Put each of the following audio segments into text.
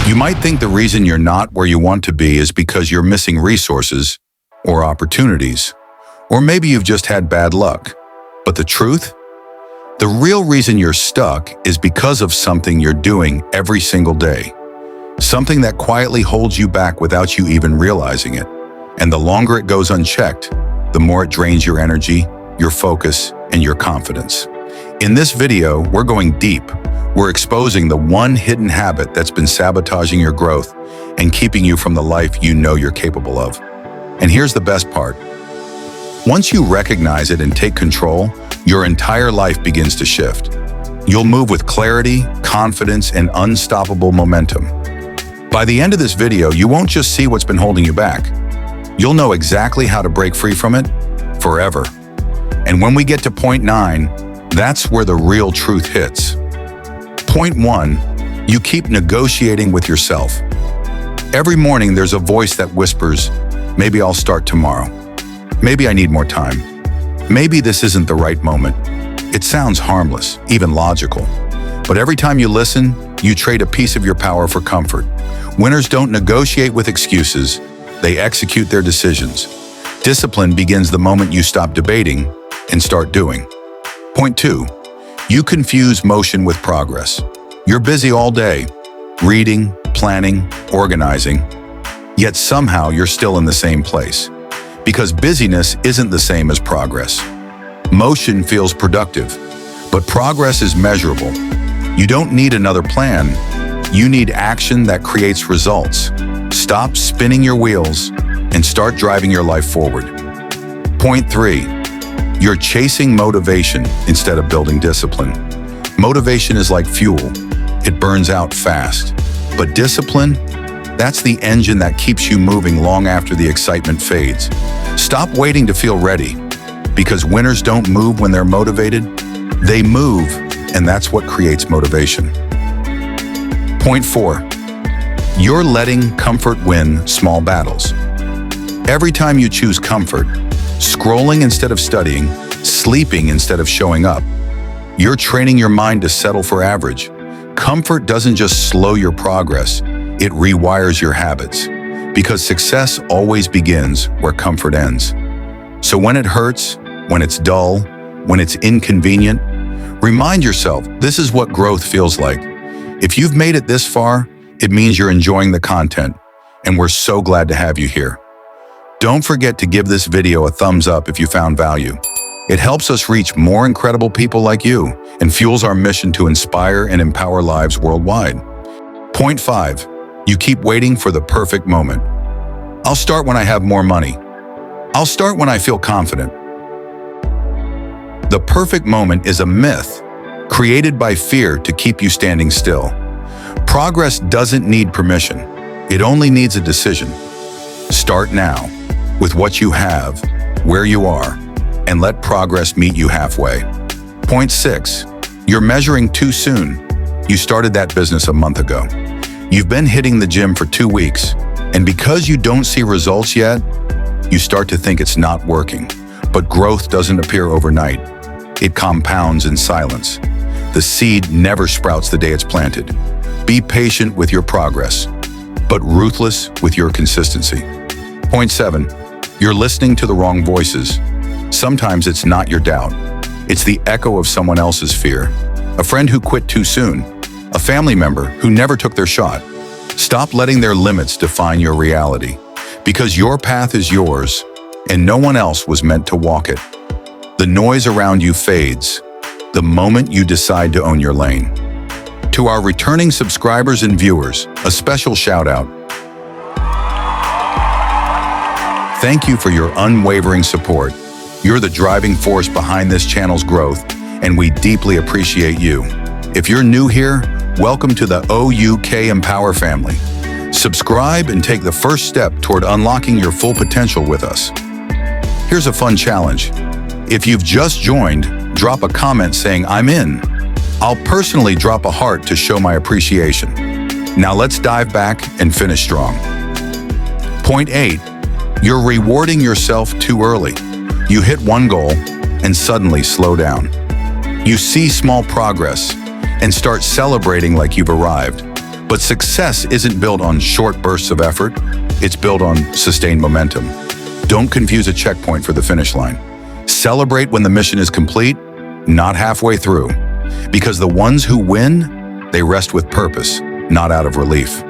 You might think the reason you're not where you want to be is because you're missing resources or opportunities, or maybe you've just had bad luck. But the truth? The real reason you're stuck is because of something you're doing every single day. Something that quietly holds you back without you even realizing it. And the longer it goes unchecked, the more it drains your energy, your focus, and your confidence. In this video, we're going deep. We're exposing the one hidden habit that's been sabotaging your growth and keeping you from the life you know you're capable of. And here's the best part. Once you recognize it and take control, your entire life begins to shift. You'll move with clarity, confidence, and unstoppable momentum. By the end of this video, you won't just see what's been holding you back. You'll know exactly how to break free from it forever. And when we get to point 9, that's where the real truth hits. Point 1, you keep negotiating with yourself. Every morning there's a voice that whispers, maybe I'll start tomorrow. Maybe I need more time. Maybe this isn't the right moment. It sounds harmless, even logical. But every time you listen, you trade a piece of your power for comfort. Winners don't negotiate with excuses, they execute their decisions. Discipline begins the moment you stop debating and start doing. Point 2, you confuse motion with progress. You're busy all day, reading, planning, organizing, yet somehow you're still in the same place. Because busyness isn't the same as progress. Motion feels productive, but progress is measurable. You don't need another plan. You need action that creates results. Stop spinning your wheels and start driving your life forward. Point 3, you're chasing motivation instead of building discipline. Motivation is like fuel. It burns out fast. But discipline, that's the engine that keeps you moving long after the excitement fades. Stop waiting to feel ready, because winners don't move when they're motivated. They move, and that's what creates motivation. Point 4, you're letting comfort win small battles. Every time you choose comfort, scrolling instead of studying, sleeping instead of showing up, you're training your mind to settle for average. Comfort doesn't just slow your progress, it rewires your habits. Because success always begins where comfort ends. So when it hurts, when it's dull, when it's inconvenient, remind yourself this is what growth feels like. If you've made it this far, it means you're enjoying the content, and we're so glad to have you here. Don't forget to give this video a thumbs up if you found value. It helps us reach more incredible people like you and fuels our mission to inspire and empower lives worldwide. Point 5, you keep waiting for the perfect moment. I'll start when I have more money. I'll start when I feel confident. The perfect moment is a myth created by fear to keep you standing still. Progress doesn't need permission. It only needs a decision. Start now with what you have, where you are, and let progress meet you halfway. Point 6, you're measuring too soon. You started that business a month ago. You've been hitting the gym for 2 weeks, and because you don't see results yet, you start to think it's not working. But growth doesn't appear overnight. It compounds in silence. The seed never sprouts the day it's planted. Be patient with your progress, but ruthless with your consistency. Point 7, you're listening to the wrong voices. Sometimes it's not your doubt. It's the echo of someone else's fear. A friend who quit too soon. A family member who never took their shot. Stop letting their limits define your reality, because your path is yours, and no one else was meant to walk it. The noise around you fades the moment you decide to own your lane. To our returning subscribers and viewers, a special shout out. Thank you for your unwavering support. You're the driving force behind this channel's growth, and we deeply appreciate you. If you're new here, welcome to the OUK Empower family. Subscribe and take the first step toward unlocking your full potential with us. Here's a fun challenge. If you've just joined, drop a comment saying I'm in. I'll personally drop a heart to show my appreciation. Now let's dive back and finish strong. Point 8, you're rewarding yourself too early. You hit one goal and suddenly slow down. You see small progress and start celebrating like you've arrived. But success isn't built on short bursts of effort, it's built on sustained momentum. Don't confuse a checkpoint for the finish line. Celebrate when the mission is complete, not halfway through. Because the ones who win, they rest with purpose, not out of relief.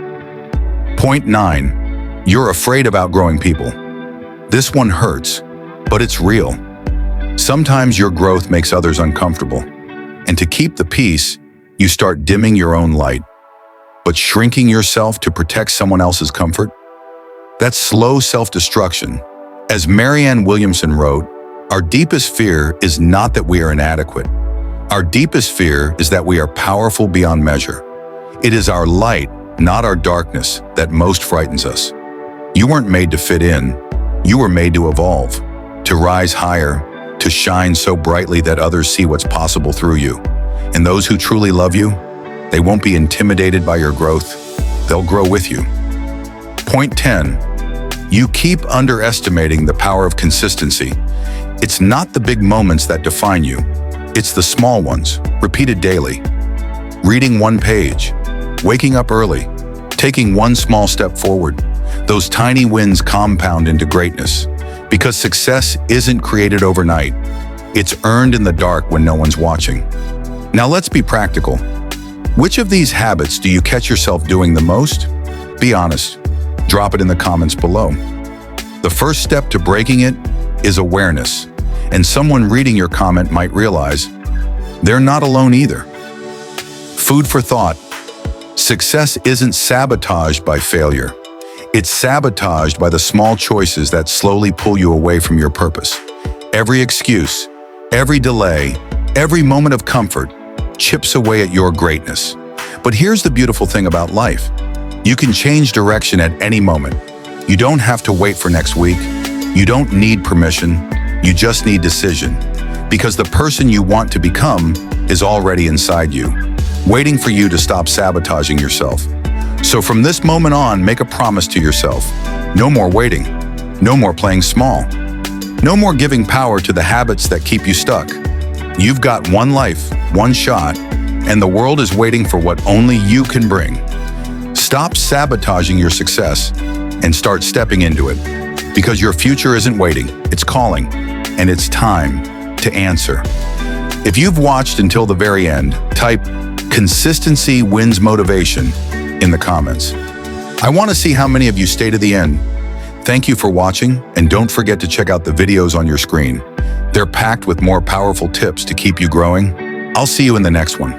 Point 9. You're afraid of outgrowing people. This one hurts, but it's real. Sometimes your growth makes others uncomfortable, and to keep the peace, you start dimming your own light. But shrinking yourself to protect someone else's comfort? That's slow self-destruction. As Marianne Williamson wrote, our deepest fear is not that we are inadequate. Our deepest fear is that we are powerful beyond measure. It is our light, not our darkness, that most frightens us. You weren't made to fit in. You were made to evolve, to rise higher, to shine so brightly that others see what's possible through you. And those who truly love you, they won't be intimidated by your growth. They'll grow with you. Point 10. You keep underestimating the power of consistency. It's not the big moments that define you. It's the small ones, repeated daily. Reading one page, waking up early, taking one small step forward. Those tiny wins compound into greatness. Because success isn't created overnight. It's earned in the dark when no one's watching. Now let's be practical. Which of these habits do you catch yourself doing the most? Be honest. Drop it in the comments below. The first step to breaking it is awareness. And someone reading your comment might realize they're not alone either. Food for thought. Success isn't sabotaged by failure. It's sabotaged by the small choices that slowly pull you away from your purpose. Every excuse, every delay, every moment of comfort chips away at your greatness. But here's the beautiful thing about life. You can change direction at any moment. You don't have to wait for next week. You don't need permission. You just need decision. Because the person you want to become is already inside you, waiting for you to stop sabotaging yourself. So from this moment on, make a promise to yourself. No more waiting. No more playing small. No more giving power to the habits that keep you stuck. You've got one life, one shot, and the world is waiting for what only you can bring. Stop sabotaging your success and start stepping into it. Because your future isn't waiting, it's calling, and it's time to answer. If you've watched until the very end, type "Consistency wins motivation" in the comments. I want to see how many of you stay to the end. Thank you for watching, and don't forget to check out the videos on your screen. They're packed with more powerful tips to keep you growing. I'll see you in the next one.